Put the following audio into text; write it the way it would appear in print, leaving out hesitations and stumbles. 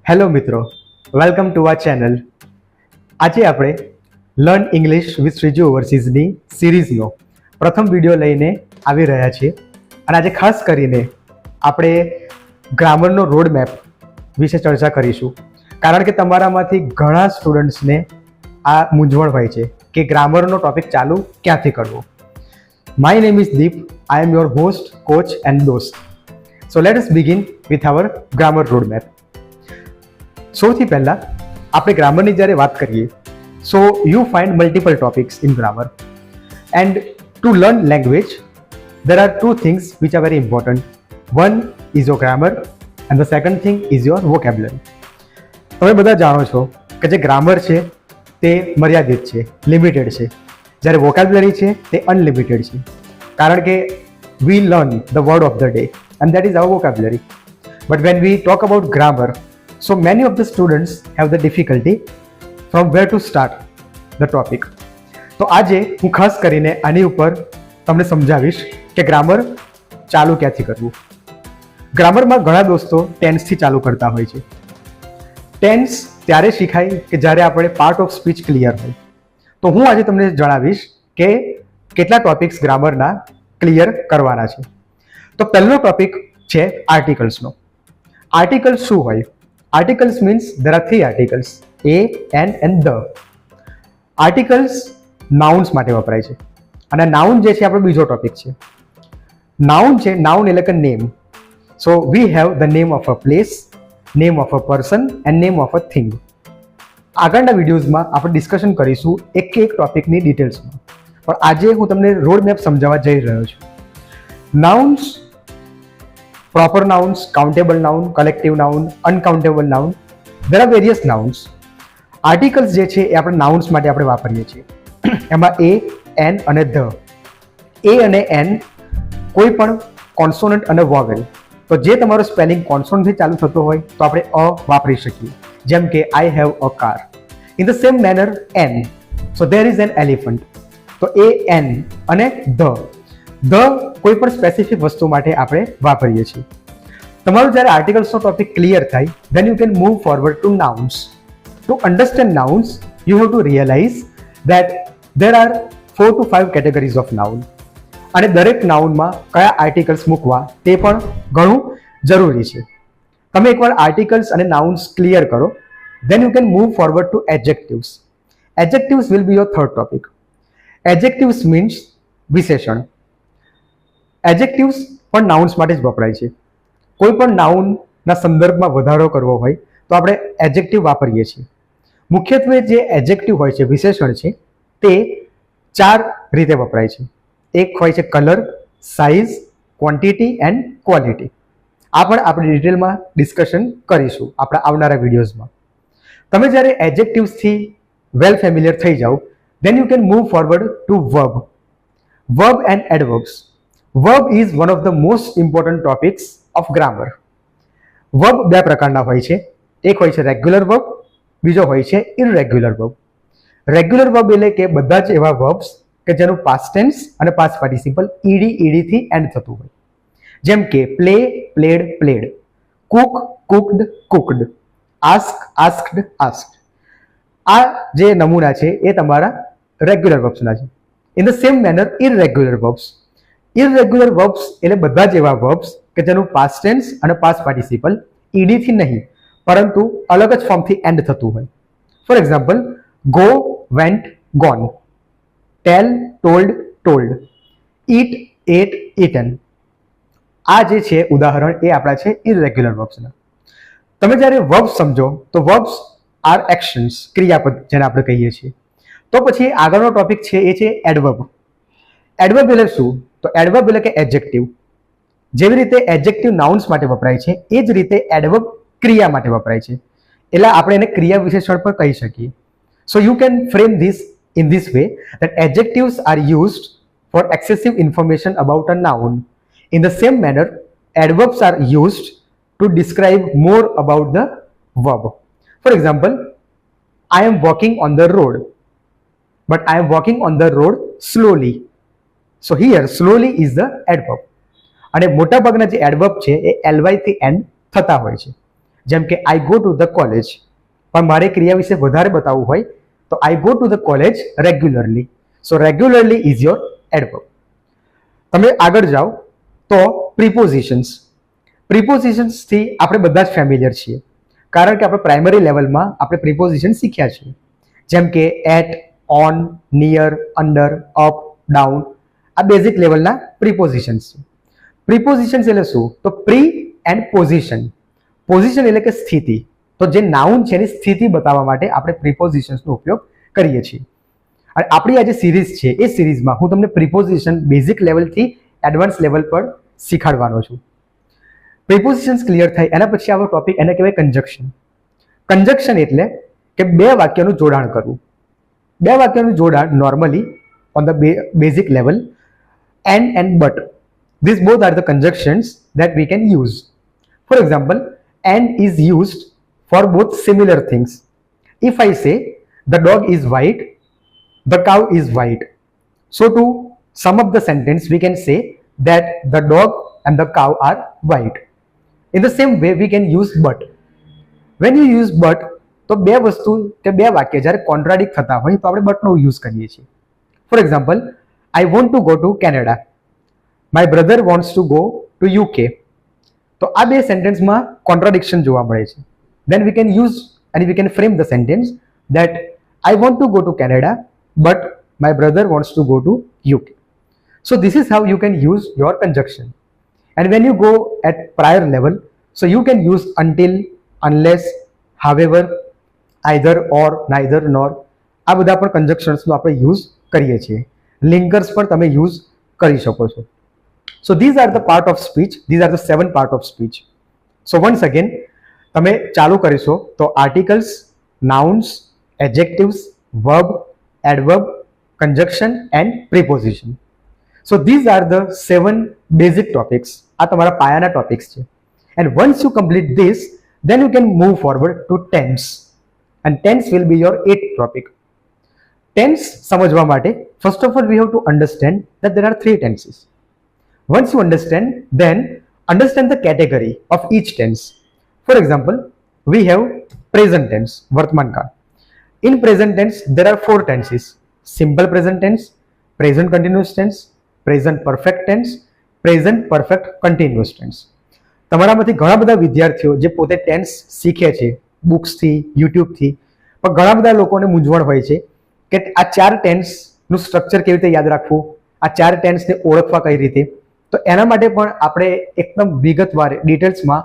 Hello મિત્રો, welcome to R channel. આજે આપણે લર્ન ઇંગ્લિશ વિથ શ્રીજી ઓવરસીઝની સિરીઝનો પ્રથમ વિડીયો લઈને આવી રહ્યા છીએ. અને આજે ખાસ કરીને આપણે ગ્રામરનો રોડ મેપ વિશે ચર્ચા કરીશું, કારણ કે તમારામાંથી ઘણા સ્ટુડન્ટ્સને આ મૂંઝવણ હોય છે કે ગ્રામરનો ટોપિક ચાલુ ક્યાંથી કરવો. My name is Deep. I am your host, coach and દોસ્ત. So let us begin with our grammar road map. સૌથી પહેલાં આપણે ગ્રામરની જ્યારે વાત કરીએ, so you find multiple topics in grammar, and to learn language there are two things which are very important. One is your grammar and the second thing is your vocabulary. તમે બધા જાણો છો કે જે ગ્રામર છે તે મર્યાદિત છે, લિમિટેડ છે, જ્યારે વોકેબ્યુલરી છે તે અનલિમિટેડ છે, કારણ કે we learn the word of the day and that is our vocabulary. But when we talk about grammar, so many of the students have the difficulty from where to start the topic. તો આજે હું ખાસ કરીને આની ઉપર તમને સમજાવીશ કે ગ્રામર ચાલુ ક્યાંથી કરવું. ગ્રામરમાં ઘણા દોસ્તો ટેન્સથી ચાલુ કરતા હોય છે. ટેન્સ ત્યારે શીખાય કે જ્યારે આપણે પાર્ટ ઓફ સ્પીચ ક્લિયર હોય. તો હું આજે તમને જણાવીશ કે કેટલા ટોપિક્સ ગ્રામરના ક્લિયર કરવાના છે. તો પહેલો ટોપિક છે આર્ટિકલ્સનો. આર્ટિકલ્સ શું હોય? Articles means there are three articles, a, an and the. Articles nouns માટે વપરાય છે, અને નાઉન જે છે આપણો બીજો ટોપિક છે. નાઉન છે, નાઉન એટલે કે name. So we have the name of a place, name of a person and name of a thing. આગળના વિડીયોઝમાં આપણે ડિસ્કશન કરીશું એક ટોપિકની ડિટેલ્સમાં, પણ આજે હું તમને રોડ મેપ સમજાવવા જઈ રહ્યો છું. Nouns, proper nouns, countable noun, collective noun, uncountable noun, there are various nouns. Articles જે છે એ આપણે નાઉન્સ માટે આપણે વાપરીએ છીએ. એમાં એ, એન અને ધ. એ અને એન કોઈ પણ કોન્સોનન્ટ અને વોવેલ. તો જે તમારો સ્પેલિંગ કોન્સોનન્ટથી ચાલુ થતો હોય તો આપણે અ વાપરી શકીએ, જેમ કે I have a car. In the same manner an, so there is an elephant. તો એ, એન અને ધ. ધ કોઈ પણ સ્પેસિફિક વસ્તુ માટે આપણે વાપરીએ છીએ. તમારું જ્યારે આર્ટિકલ્સનો ટોપિક ક્લિયર થાય, then you can move forward to nouns. To understand nouns, you have to realize that there are 4 to 5 categories of noun. અને દરેક નાઉનમાં કયા આર્ટિકલ્સ મૂકવા તે પણ ઘણું જરૂરી છે. તમે એકવાર આર્ટિકલ્સ અને નાઉન્સ ક્લિયર કરો, then you can move forward to adjectives. Adjectives will be your third topic. Adjectives means વિશેષણ. એડજેક્ટિવ્સ પણ નાઉન્સ માટે જ વપરાય છે. કોઈ પણ નાઉનના સંદર્ભમાં વધારો કરવો હોય તો આપણે એડજેક્ટિવ વાપરીએ છીએ. મુખ્યત્વે જે એડજેક્ટિવ હોય છે, વિશેષણ છે, તે 4 રીતે વપરાય છે. એક હોય છે colour, size, quantity and quality. આ પણ આપણે ડિટેલમાં ડિસ્કશન કરીશું આપણા આવનારા વિડીયોઝમાં. તમે જ્યારે એડજેક્ટિવ્સથી વેલ ફેમિલિયર થઈ જાઓ, then you can move forward to verb. Verb and adverbs. Verb is one of the most important topics of grammar. Verb બે પ્રકારના હોય છે. એક હોય છે રેગ્યુલર વર્બ, બીજો હોય છે ઇરરેગ્યુલર વર્બ. રેગ્યુલર વર્બ એટલે કે બધા જ એવા વર્બ્સ કે જેનું પાસ્ટ ટેન્સ અને પાસ્ટ પાર્ટિસિપલ ઈડી થી એન્ડ થતું હોય, જેમ કે play, played, played, cook, cooked, cooked, ask, asked, asked. આ જે નમૂના છે એ તમારા રેગ્યુલર વર્બ્સના છે. In the same manner irregular verbs. Irregular verbs એટલે બધા જ એવા વર્બ્સ કે જેનું પાસ્ટ ટેન્સ અને પાસ્ટ પાર્ટિસિપલ ઈડીથી નહીં પરંતુ અલગ જ ફોર્મથી એન્ડ થતું હોય. For example, go, went, gone, tell, told, told, eat, ate, eaten. આ જે છે ઉદાહરણ એ આપણા છે ઇરરેગ્યુલર વર્બ્સના. તમે જ્યારે વર્બ્સ સમજો તો વર્બ્સ આર એક્શન્સ, ક્રિયાપદ જેને આપણે કહીએ છીએ. તો પછી આગળનો ટોપિક છે એ છે એડવર્બ. એડવર્બ એટલે શું? તો એડવર્બ એટલે કે એડજેક્ટિવ. જેવી રીતે એડજેક્ટિવ નાઉન્સ માટે વપરાય છે, એ જ રીતે એડવર્બ ક્રિયા માટે વપરાય છે. એટલે આપણે એને ક્રિયા વિશેષણ પણ કહી શકીએ. So you can frame this in this way that adjectives are used for excessive information about a noun. In the same manner, adverbs are used to describe more about the verb. For example, I am walking on the road, but I am walking on the road slowly. So here slowly is the adverb. અને મોટાભાગના જે adverb છે એ ly થી and થતા હોય છે. જેમ કે I go to the college, પણ મારે ક્રિયા વિશે વધારે બતાવવું હોય તો I go to the college regularly. So regularly is your adverb. તમે આગળ જાઓ તો પ્રિપોઝિશન્સ. પ્રિપોઝિશન્સથી આપણે બધા જ ફેમિલિયર છીએ, કારણ કે આપણે પ્રાઇમરી લેવલમાં આપણે પ્રિપોઝિશન શીખ્યા છીએ, જેમ કે at, on, near, under, up, down. આ બેઝિક લેવલના પ્રિપોઝિશન્સ છે. પ્રિપોઝિશન્સ એટલે શું? તો પ્રી એન્ડ પોઝિશન. પોઝિશન એટલે કે સ્થિતિ. તો જે નાઉન છે એની સ્થિતિ બતાવવા માટે આપણે પ્રિપોઝિશન્સનો ઉપયોગ કરીએ છીએ. અને આપણી આ જે સિરીઝ છે એ સિરીઝમાં હું તમને પ્રિપોઝિશન બેઝિક લેવલથી એડવાન્સ લેવલ પર શીખવાડવાનો છું. પ્રિપોઝિશન્સ ક્લિયર થાય એના પછી આવો ટોપિક એને કહેવાય કંજક્શન. કંજક્શન એટલે કે બે વાક્યનું જોડાણ કરવું. બે વાક્યનું જોડાણ normally on the basic level and but. These both are the conjunctions that we can use. For example, and is used for both similar things. If I say the dog is white, the cow is white. So to sum up the sentence, we can say that the dog and the cow are white. In the same way, we can use but. When you use but, તો બે વસ્તુ કે બે વાક્ય જ્યારે contradict થતા હોય તો આપણે બટનો યુઝ કરીએ છીએ. For example, I want to go to Canada, my brother wants to go to UK. તો આ બે સેન્ટેન્સમાં કોન્ટ્રાડિક્શન જોવા મળે છે. Then we can use and we can frame the sentence that I want to go to Canada but my brother wants to go to UK. So this is how you can use your conjunction. And when you go at prior level, so you can use until, unless, however, either, or, neither, nor. આ બધા પણ કંજક્શન્સનો આપણે use કરીએ છીએ. Linkers પણ તમે use કરી શકો છો. So these are the part of speech. These are the 7 part of speech. So once again, તમે ચાલુ કરીશો તો articles, nouns, adjectives, verb, adverb, conjunction and preposition. So these are the 7 basic topics. આ તમારા પાયાના ટોપિક્સ છે. And once you complete this, then you can move forward to tense. And tense will be your 8th topic. Tense સમજવા માટે first of all we have to understand that there are 3 tenses. Once you understand, then understand the category of each tense. For example, we have present tense, Vartman Kaal. In present tense, there are 4 tenses: simple present tense, present continuous tense, present perfect tense, present perfect continuous tense. તમારામાંથી ઘણા બધા વિદ્યાર્થીઓ જે પોતે tense શીખે છે બુક્સથી, યુટ્યુબથી, પણ ઘણા બધા લોકોને મૂંઝવણ હોય છે કે આ 4 ટેન્સનું સ્ટ્રક્ચર કેવી રીતે યાદ રાખવું, આ 4 ટેન્સને ઓળખવા કઈ રીતે. તો એના માટે પણ આપણે એકદમ વિગતવાર ડિટેલ્સમાં